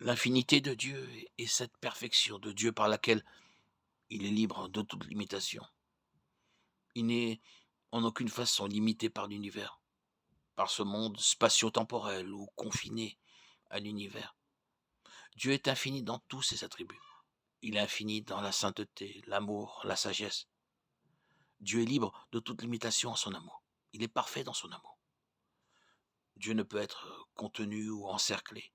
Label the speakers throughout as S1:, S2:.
S1: L'infinité de Dieu et cette perfection de Dieu par laquelle il est libre de toute limitation. Il n'est en aucune façon limité par l'univers, par ce monde spatio-temporel ou confiné à l'univers. Dieu est infini dans tous ses attributs. Il est infini dans la sainteté, l'amour, la sagesse. Dieu est libre de toute limitation en son amour. Il est parfait dans son amour. Dieu ne peut être contenu ou encerclé.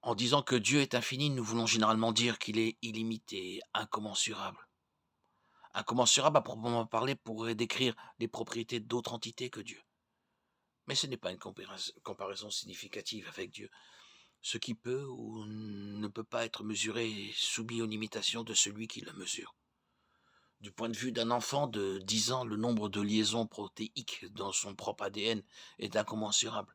S1: En disant que Dieu est infini, nous voulons généralement dire qu'il est illimité, incommensurable. Incommensurable à proprement parler pourrait décrire les propriétés d'autres entités que Dieu. Mais ce n'est pas une comparaison significative avec Dieu. Ce qui peut ou ne peut pas être mesuré est soumis aux limitations de celui qui le mesure. Du point de vue d'un enfant de 10 ans, le nombre de liaisons protéiques dans son propre ADN est incommensurable.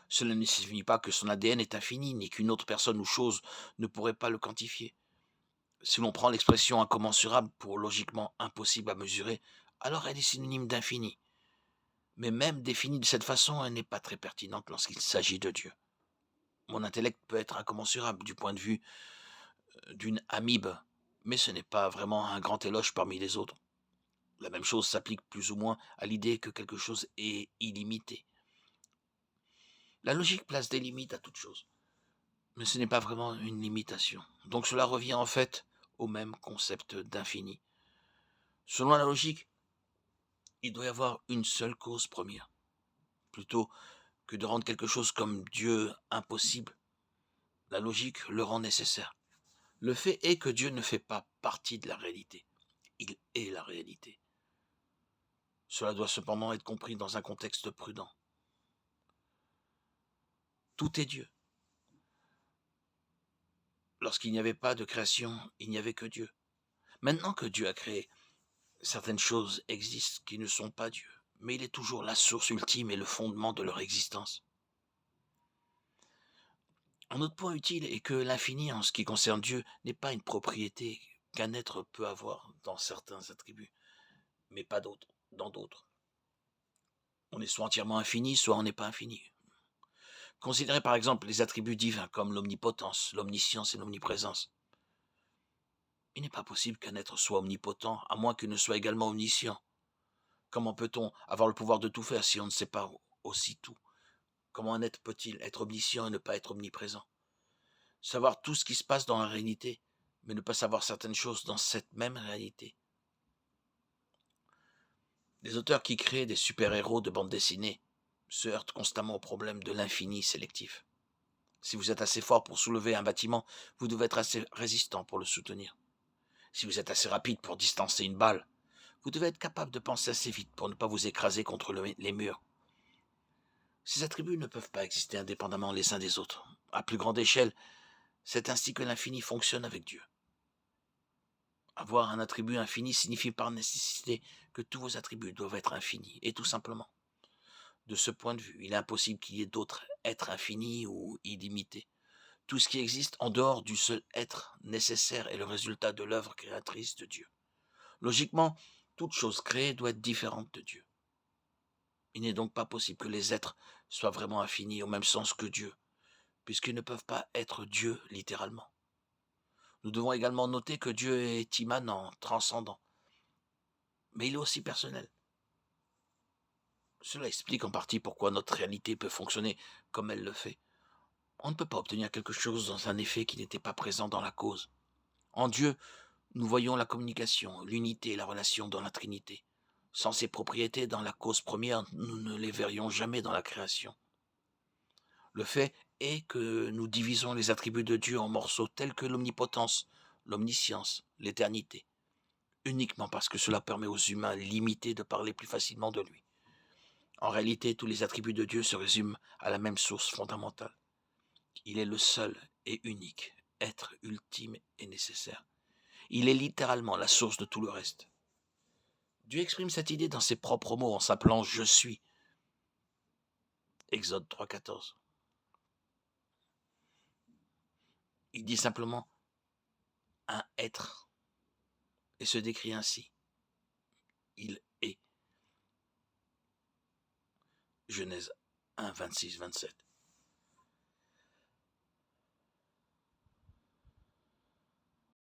S1: Cela ne signifie pas que son ADN est infini, ni qu'une autre personne ou chose ne pourrait pas le quantifier. Si l'on prend l'expression incommensurable pour logiquement impossible à mesurer, alors elle est synonyme d'infini. Mais même définie de cette façon, elle n'est pas très pertinente lorsqu'il s'agit de Dieu. Mon intellect peut être incommensurable du point de vue d'une amibe, mais ce n'est pas vraiment un grand éloge parmi les autres. La même chose s'applique plus ou moins à l'idée que quelque chose est illimité. La logique place des limites à toute chose, mais ce n'est pas vraiment une limitation. Donc cela revient en fait au même concept d'infini. Selon la logique, il doit y avoir une seule cause première. Plutôt que de rendre quelque chose comme Dieu impossible, la logique le rend nécessaire. Le fait est que Dieu ne fait pas partie de la réalité. Il est la réalité. Cela doit cependant être compris dans un contexte prudent. Tout est Dieu. Lorsqu'il n'y avait pas de création, il n'y avait que Dieu. Maintenant que Dieu a créé, certaines choses existent qui ne sont pas Dieu, mais il est toujours la source ultime et le fondement de leur existence. Un autre point utile est que l'infini, en ce qui concerne Dieu, n'est pas une propriété qu'un être peut avoir dans certains attributs, mais pas d'autres, dans d'autres. On est soit entièrement infini, soit on n'est pas infini. Considérez par exemple les attributs divins comme l'omnipotence, l'omniscience et l'omniprésence. Il n'est pas possible qu'un être soit omnipotent, à moins qu'il ne soit également omniscient. Comment peut-on avoir le pouvoir de tout faire si on ne sait pas aussi tout? Comment un être peut-il être omniscient et ne pas être omniprésent? Savoir tout ce qui se passe dans la réalité, mais ne pas savoir certaines choses dans cette même réalité. Les auteurs qui créent des super-héros de bande dessinée se heurtent constamment au problème de l'infini sélectif. Si vous êtes assez fort pour soulever un bâtiment, vous devez être assez résistant pour le soutenir. Si vous êtes assez rapide pour distancer une balle, vous devez être capable de penser assez vite pour ne pas vous écraser contre les murs. Ces attributs ne peuvent pas exister indépendamment les uns des autres. À plus grande échelle, c'est ainsi que l'infini fonctionne avec Dieu. Avoir un attribut infini signifie par nécessité que tous vos attributs doivent être infinis, et tout simplement. De ce point de vue, il est impossible qu'il y ait d'autres êtres infinis ou illimités. Tout ce qui existe en dehors du seul être nécessaire est le résultat de l'œuvre créatrice de Dieu. Logiquement, toute chose créée doit être différente de Dieu. Il n'est donc pas possible que les êtres soient vraiment infinis au même sens que Dieu, puisqu'ils ne peuvent pas être Dieu littéralement. Nous devons également noter que Dieu est immanent, transcendant, mais il est aussi personnel. Cela explique en partie pourquoi notre réalité peut fonctionner comme elle le fait. On ne peut pas obtenir quelque chose dans un effet qui n'était pas présent dans la cause. En Dieu, nous voyons la communication, l'unité et la relation dans la Trinité. Sans ces propriétés dans la cause première, nous ne les verrions jamais dans la création. Le fait est que nous divisons les attributs de Dieu en morceaux tels que l'omnipotence, l'omniscience, l'éternité, uniquement parce que cela permet aux humains limités de parler plus facilement de lui. En réalité, tous les attributs de Dieu se résument à la même source fondamentale. Il est le seul et unique être ultime et nécessaire. Il est littéralement la source de tout le reste. Dieu exprime cette idée dans ses propres mots en s'appelant Je suis. Exode 3,14. Il dit simplement un être et se décrit ainsi. Il est. Genèse 1, 26, 27.